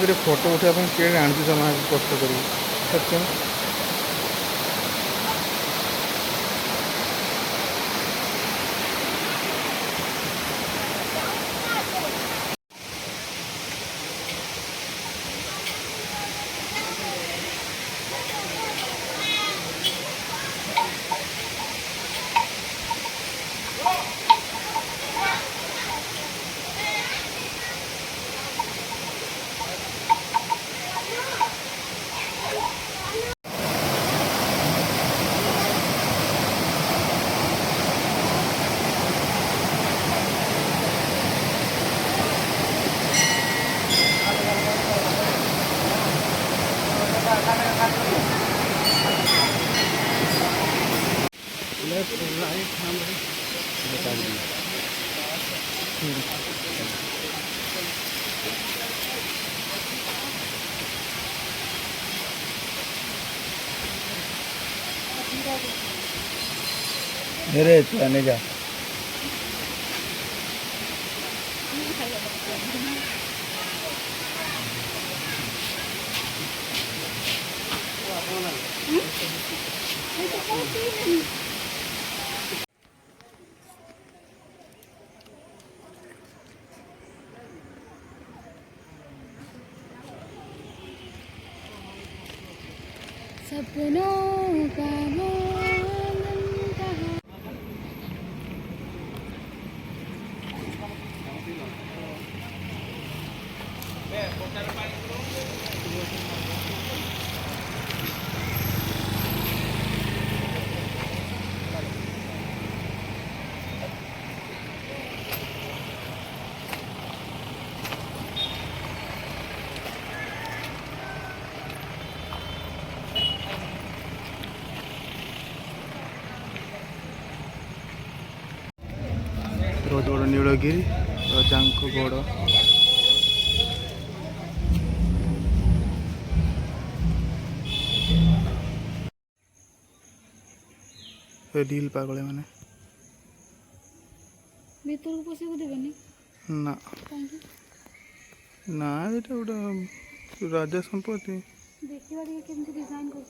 कि फोटो उठाने किए आनी समय कष्ट कर मेरे चलाने जा सपनों का बहुत बड़ नीलगिरी रजा गड़ रील पागल मैंने भीतर को पशा देवेनि ना ना ये गोटे राजा संपत्ति देखिए केमती डिजाइन कर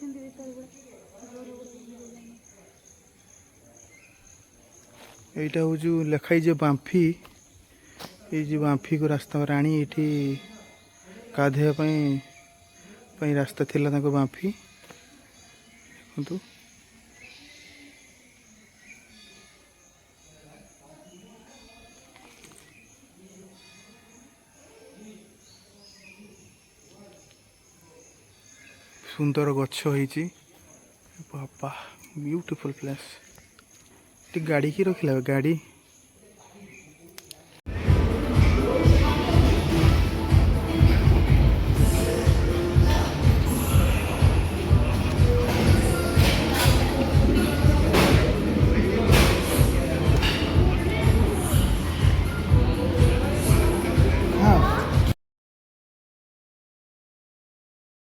यहाँ हूँ लिखाई जे बांफी ये बांफी को रास्ता राणी ये गाधेवाई रास्ता थिला बांफी देखु सुंदर गछ होईची बाबा ब्यूटीफुल प्लेस गाड़ी की रखिला गाड़ी